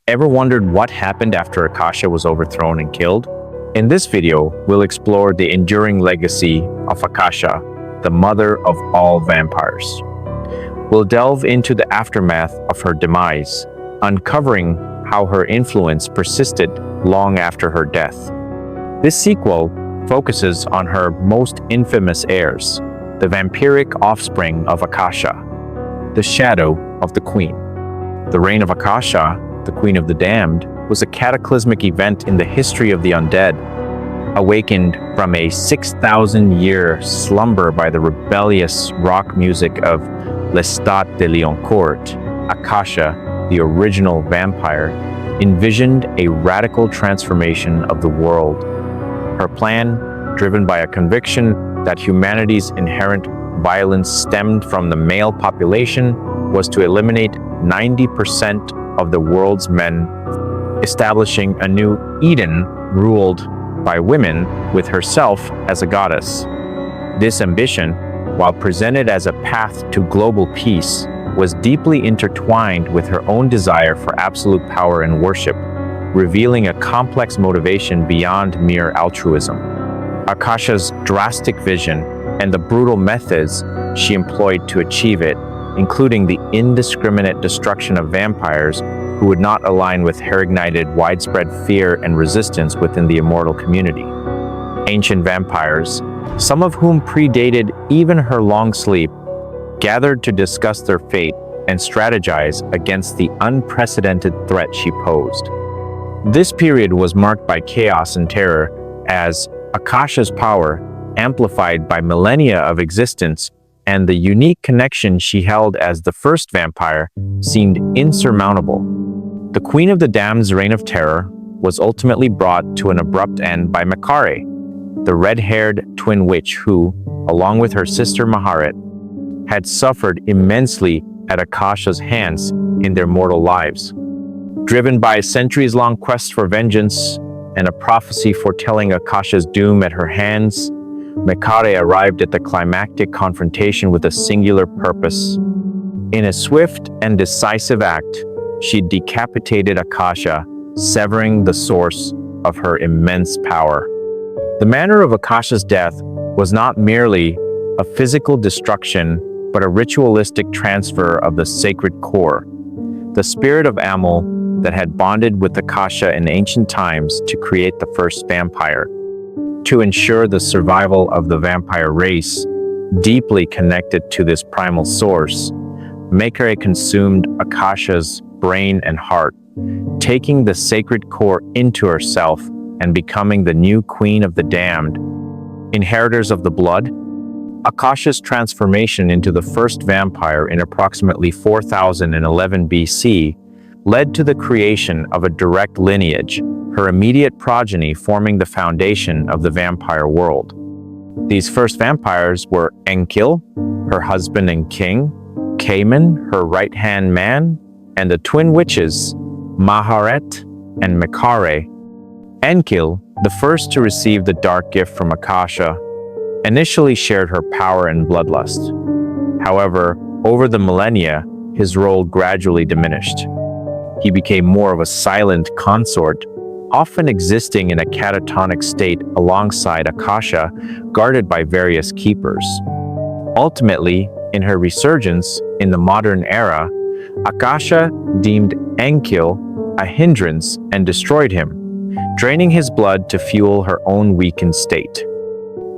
Ever wondered what happened after Akasha was overthrown and killed? In this video, we'll explore the enduring legacy of Akasha, the mother of all vampires. We'll delve into the aftermath of her demise, uncovering how her influence persisted long after her death. This sequel focuses on her most infamous heirs, the vampiric offspring of Akasha, the shadow of the Queen. The reign of Akasha, the Queen of the Damned, was a cataclysmic event in the history of the undead. Awakened from a 6,000-year slumber by the rebellious rock music of Lestat de Lioncourt, Akasha, the original vampire, envisioned a radical transformation of the world. Her plan, driven by a conviction that humanity's inherent violence stemmed from the male population, was to eliminate 90% of the world's men, establishing a new Eden ruled by women, with herself as a goddess. This ambition, while presented as a path to global peace, was deeply intertwined with her own desire for absolute power and worship, revealing a complex motivation beyond mere altruism. Akasha's drastic vision and the brutal methods she employed to achieve it, including the indiscriminate destruction of vampires who would not align with her, ignited widespread fear and resistance within the immortal community. Ancient vampires, some of whom predated even her long sleep, gathered to discuss their fate and strategize against the unprecedented threat she posed. This period was marked by chaos and terror as Akasha's power, amplified by millennia of existence, and the unique connection she held as the first vampire, seemed insurmountable. The Queen of the Damned's reign of terror was ultimately brought to an abrupt end by Makare, the red-haired twin witch who, along with her sister Maharet, had suffered immensely at Akasha's hands in their mortal lives. Driven by a centuries-long quest for vengeance and a prophecy foretelling Akasha's doom at her hands, Makare arrived at the climactic confrontation with a singular purpose. In a swift and decisive act, she decapitated Akasha, severing the source of her immense power. The manner of Akasha's death was not merely a physical destruction, but a ritualistic transfer of the sacred core, the spirit of Amel that had bonded with Akasha in ancient times to create the first vampire. To ensure the survival of the vampire race, deeply connected to this primal source, Makare consumed Akasha's brain and heart, taking the sacred core into herself and becoming the new Queen of the Damned. Inheritors of the blood, Akasha's transformation into the first vampire in approximately 4011 BC led to the creation of a direct lineage, her immediate progeny forming the foundation of the vampire world. These first vampires were Enkil, her husband and king, Cayman, her right-hand man, and the twin witches, Maharet and Makare. Enkil, the first to receive the dark gift from Akasha, initially shared her power and bloodlust. However, over the millennia, his role gradually diminished. He became more of a silent consort, often existing in a catatonic state alongside Akasha, guarded by various keepers. Ultimately, in her resurgence in the modern era, Akasha deemed Enkil a hindrance and destroyed him, draining his blood to fuel her own weakened state.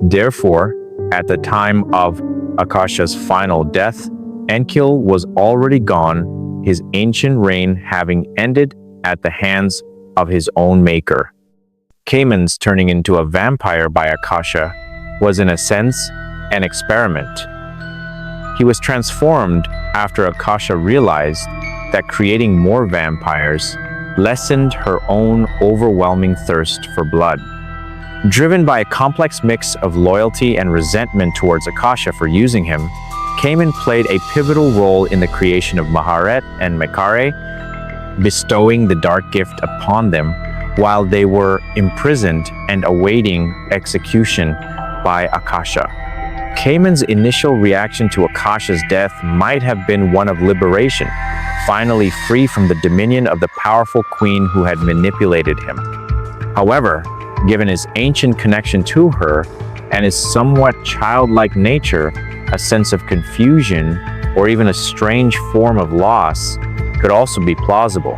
Therefore, at the time of Akasha's final death, Enkil was already gone, his ancient reign having ended at the hands of his own maker. Cayman's turning into a vampire by Akasha was in a sense an experiment. He was transformed after Akasha realized that creating more vampires lessened her own overwhelming thirst for blood. Driven by a complex mix of loyalty and resentment towards Akasha for using him, Cayman played a pivotal role in the creation of Maharet and Makare, bestowing the dark gift upon them while they were imprisoned and awaiting execution by Akasha. Cayman's initial reaction to Akasha's death might have been one of liberation, finally free from the dominion of the powerful queen who had manipulated him. However, given his ancient connection to her and his somewhat childlike nature, a sense of confusion or even a strange form of loss could also be plausible.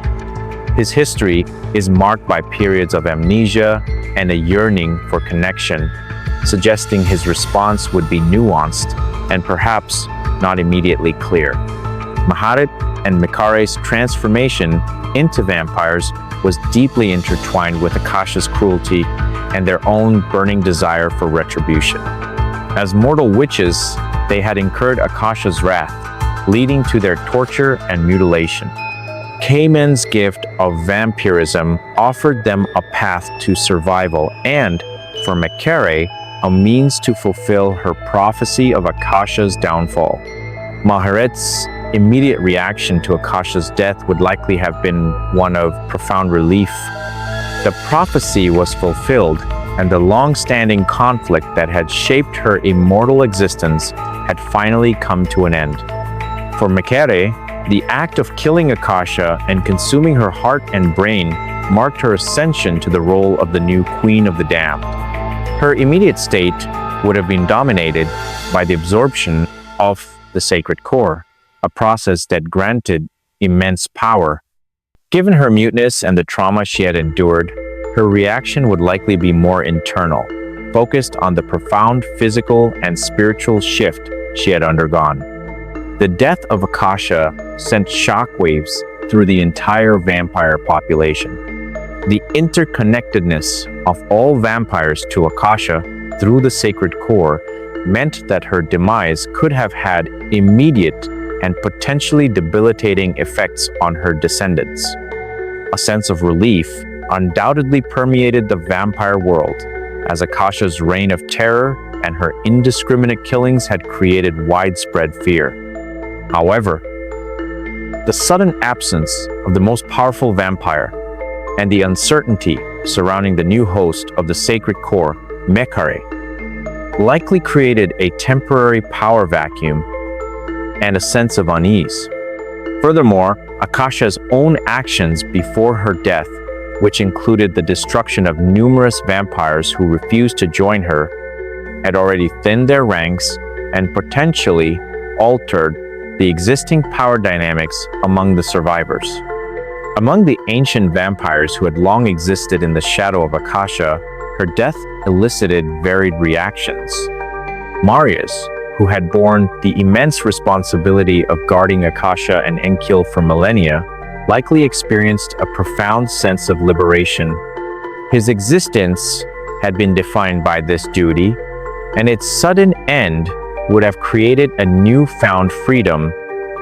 His history is marked by periods of amnesia and a yearning for connection, suggesting his response would be nuanced and perhaps not immediately clear. Maharet and Mikare's transformation into vampires was deeply intertwined with Akasha's cruelty and their own burning desire for retribution. As mortal witches, they had incurred Akasha's wrath, leading to their torture and mutilation. Cayman's gift of vampirism offered them a path to survival and, for Mikare, a means to fulfill her prophecy of Akasha's downfall. Maharet's immediate reaction to Akasha's death would likely have been one of profound relief. The prophecy was fulfilled, and the long-standing conflict that had shaped her immortal existence had finally come to an end. For Mikare, the act of killing Akasha and consuming her heart and brain marked her ascension to the role of the new Queen of the Damned. Her immediate state would have been dominated by the absorption of the sacred core, a process that granted immense power. Given her muteness and the trauma she had endured, her reaction would likely be more internal, focused on the profound physical and spiritual shift she had undergone. The death of Akasha sent shockwaves through the entire vampire population. The interconnectedness of all vampires to Akasha through the sacred core meant that her demise could have had immediate and potentially debilitating effects on her descendants. A sense of relief undoubtedly permeated the vampire world, as Akasha's reign of terror and her indiscriminate killings had created widespread fear. However, the sudden absence of the most powerful vampire and the uncertainty surrounding the new host of the sacred core, Mikare, likely created a temporary power vacuum and a sense of unease. Furthermore, Akasha's own actions before her death, which included the destruction of numerous vampires who refused to join her, had already thinned their ranks and potentially altered the existing power dynamics among the survivors. Among the ancient vampires who had long existed in the shadow of Akasha, her death elicited varied reactions. Marius, who had borne the immense responsibility of guarding Akasha and Enkill for millennia, likely experienced a profound sense of liberation. His existence had been defined by this duty, and its sudden end would have created a newfound freedom,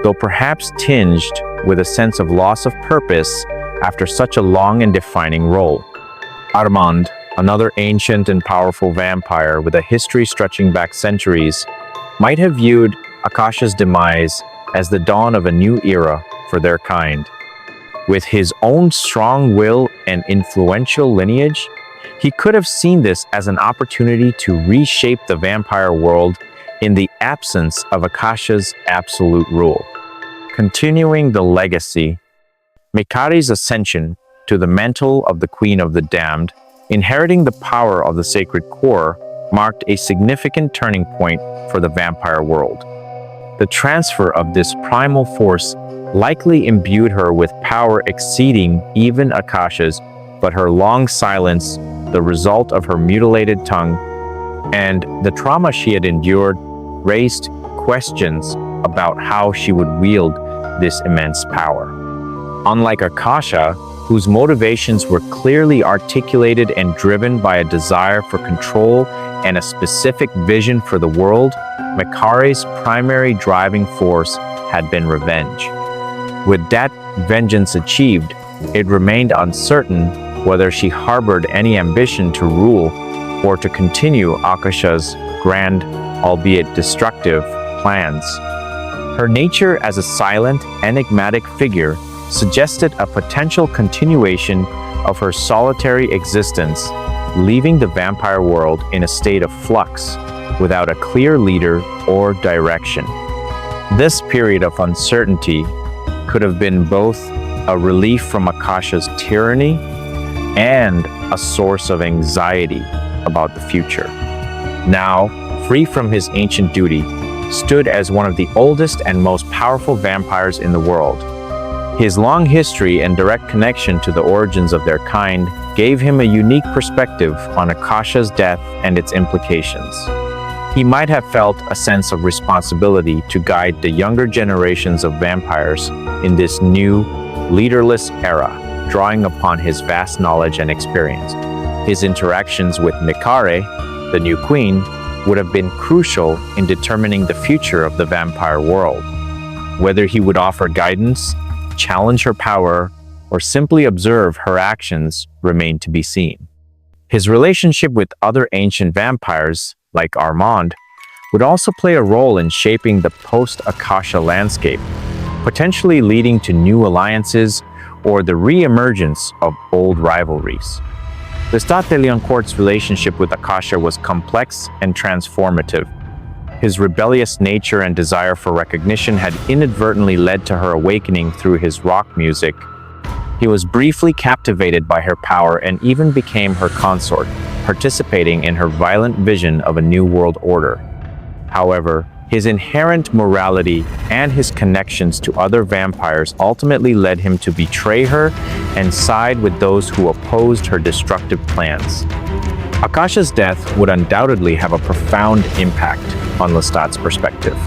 though perhaps tinged with a sense of loss of purpose after such a long and defining role. Armand, another ancient and powerful vampire with a history stretching back centuries, might have viewed Akasha's demise as the dawn of a new era for their kind. With his own strong will and influential lineage, he could have seen this as an opportunity to reshape the vampire world in the absence of Akasha's absolute rule. Continuing the legacy, Mikare's ascension to the mantle of the Queen of the Damned, inheriting the power of the sacred core, marked a significant turning point for the vampire world. The transfer of this primal force likely imbued her with power exceeding even Akasha's, but her long silence, the result of her mutilated tongue, and the trauma she had endured raised questions about how she would wield this immense power. Unlike Akasha, whose motivations were clearly articulated and driven by a desire for control and a specific vision for the world, Mikare's primary driving force had been revenge. With that vengeance achieved, it remained uncertain whether she harbored any ambition to rule or to continue Akasha's grand, albeit destructive, plans. Her nature as a silent, enigmatic figure suggested a potential continuation of her solitary existence, leaving the vampire world in a state of flux without a clear leader or direction. This period of uncertainty could have been both a relief from Akasha's tyranny and a source of anxiety about the future. Now, free from his ancient duty, stood as one of the oldest and most powerful vampires in the world. His long history and direct connection to the origins of their kind gave him a unique perspective on Akasha's death and its implications. He might have felt a sense of responsibility to guide the younger generations of vampires in this new, leaderless era, drawing upon his vast knowledge and experience. His interactions with Mikare, the new queen, would have been crucial in determining the future of the vampire world. Whether he would offer guidance, challenge her power, or simply observe her actions remained to be seen. His relationship with other ancient vampires, like Armand, would also play a role in shaping the post-Akasha landscape, potentially leading to new alliances or the re-emergence of old rivalries. Lestat de Liancourt's relationship with Akasha was complex and transformative. His rebellious nature and desire for recognition had inadvertently led to her awakening through his rock music. He was briefly captivated by her power and even became her consort, participating in her violent vision of a new world order. However, his inherent morality and his connections to other vampires ultimately led him to betray her and side with those who opposed her destructive plans. Akasha's death would undoubtedly have a profound impact on Lestat's perspective.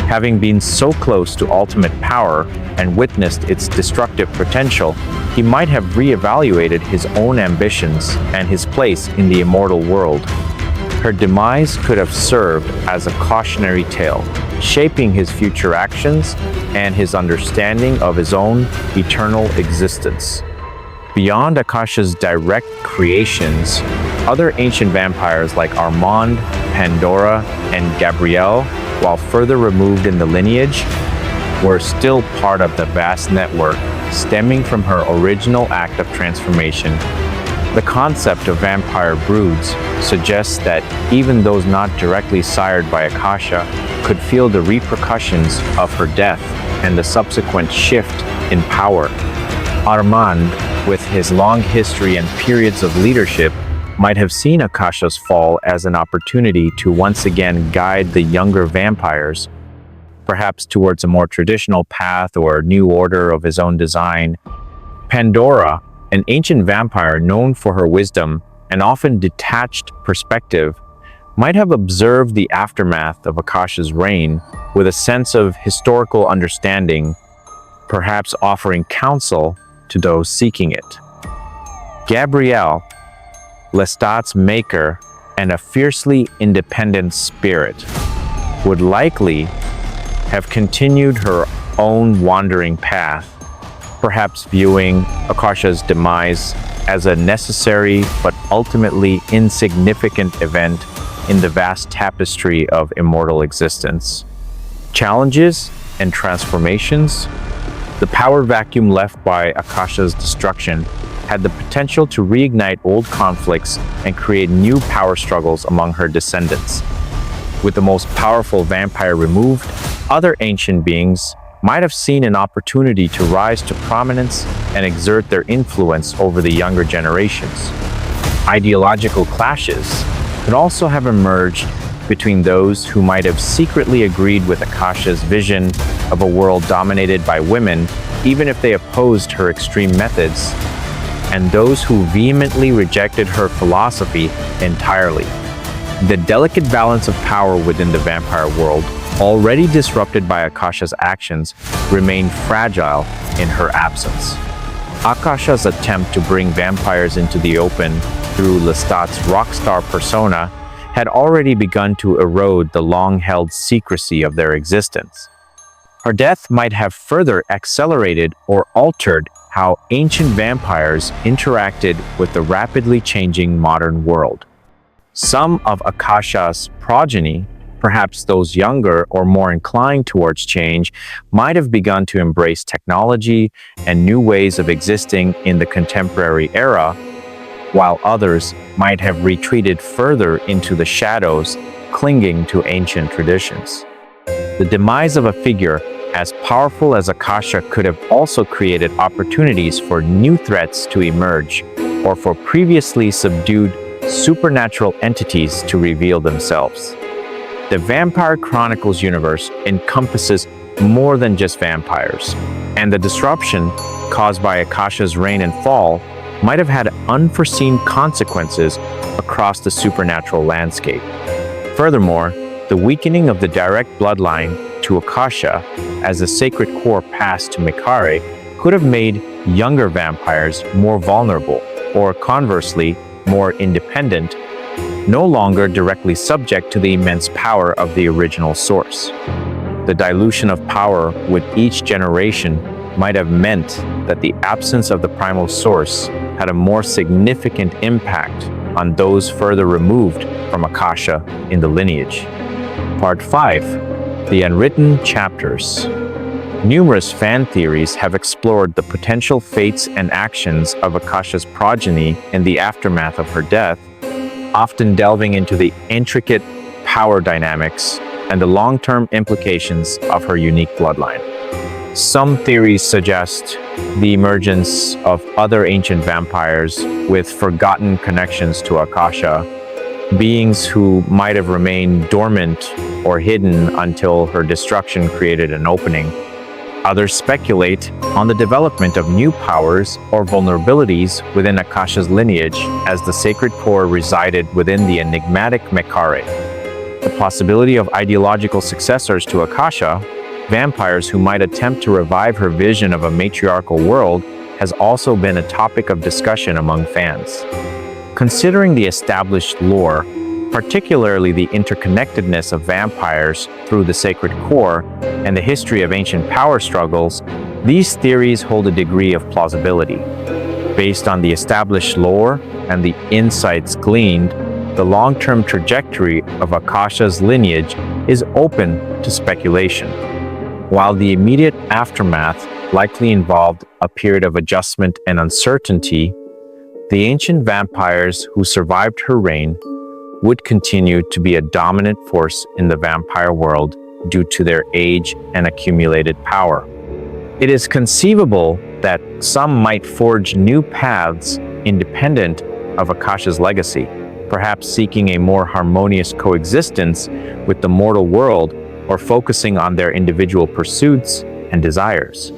Having been so close to ultimate power and witnessed its destructive potential, he might have reevaluated his own ambitions and his place in the immortal world. Her demise could have served as a cautionary tale, shaping his future actions and his understanding of his own eternal existence. Beyond Akasha's direct creations, other ancient vampires like Armand, Pandora, and Gabrielle, while further removed in the lineage, were still part of the vast network stemming from her original act of transformation. The concept of vampire broods suggests that even those not directly sired by Akasha could feel the repercussions of her death and the subsequent shift in power. Armand, with his long history and periods of leadership, might have seen Akasha's fall as an opportunity to once again guide the younger vampires, perhaps towards a more traditional path or new order of his own design. Pandora, an ancient vampire known for her wisdom and often detached perspective, might have observed the aftermath of Akasha's reign with a sense of historical understanding, perhaps offering counsel to those seeking it. Gabrielle, Lestat's maker and a fiercely independent spirit, would likely have continued her own wandering path, perhaps viewing Akasha's demise as a necessary but ultimately insignificant event in the vast tapestry of immortal existence. Challenges and transformations. The power vacuum left by Akasha's destruction had the potential to reignite old conflicts and create new power struggles among her descendants. With the most powerful vampire removed, other ancient beings might have seen an opportunity to rise to prominence and exert their influence over the younger generations. Ideological clashes could also have emerged between those who might have secretly agreed with Akasha's vision of a world dominated by women, even if they opposed her extreme methods, and those who vehemently rejected her philosophy entirely. The delicate balance of power within the vampire world, already disrupted by Akasha's actions, remained fragile in her absence. Akasha's attempt to bring vampires into the open through Lestat's rock star persona had already begun to erode the long-held secrecy of their existence. Her death might have further accelerated or altered how ancient vampires interacted with the rapidly changing modern world. Some of Akasha's progeny, perhaps those younger or more inclined towards change, might have begun to embrace technology and new ways of existing in the contemporary era, while others might have retreated further into the shadows, clinging to ancient traditions. The demise of a figure As powerful as Akasha could have also created opportunities for new threats to emerge, or for previously subdued supernatural entities to reveal themselves. The Vampire Chronicles universe encompasses more than just vampires, and the disruption caused by Akasha's reign and fall might have had unforeseen consequences across the supernatural landscape. Furthermore, the weakening of the direct bloodline to Akasha as the sacred core passed to Mikare could have made younger vampires more vulnerable, or conversely, more independent, no longer directly subject to the immense power of the original source. The dilution of power with each generation might have meant that the absence of the primal source had a more significant impact on those further removed from Akasha in the lineage. Part 5. The Unwritten Chapters. Numerous fan theories have explored the potential fates and actions of Akasha's progeny in the aftermath of her death, often delving into the intricate power dynamics and the long-term implications of her unique bloodline. Some theories suggest the emergence of other ancient vampires with forgotten connections to Akasha, beings who might have remained dormant or hidden until her destruction created an opening. Others speculate on the development of new powers or vulnerabilities within Akasha's lineage as the sacred core resided within the enigmatic Mikare. The possibility of ideological successors to Akasha, vampires who might attempt to revive her vision of a matriarchal world, has also been a topic of discussion among fans. Considering the established lore, particularly the interconnectedness of vampires through the sacred core and the history of ancient power struggles, these theories hold a degree of plausibility. Based on the established lore and the insights gleaned, the long-term trajectory of Akasha's lineage is open to speculation. While the immediate aftermath likely involved a period of adjustment and uncertainty, the ancient vampires who survived her reign would continue to be a dominant force in the vampire world due to their age and accumulated power. It is conceivable that some might forge new paths independent of Akasha's legacy, perhaps seeking a more harmonious coexistence with the mortal world or focusing on their individual pursuits and desires.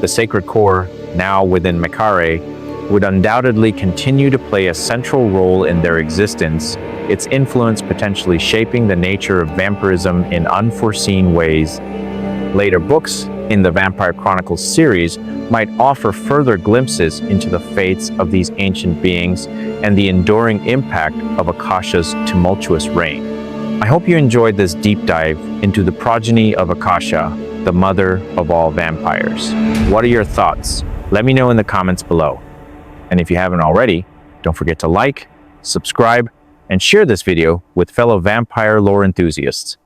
The sacred core, now within Mikare, would undoubtedly continue to play a central role in their existence, its influence potentially shaping the nature of vampirism in unforeseen ways. Later books in the Vampire Chronicles series might offer further glimpses into the fates of these ancient beings and the enduring impact of Akasha's tumultuous reign. I hope you enjoyed this deep dive into the progeny of Akasha, the mother of all vampires. What are your thoughts? Let me know in the comments below. And if you haven't already, don't forget to like, subscribe, and share this video with fellow vampire lore enthusiasts.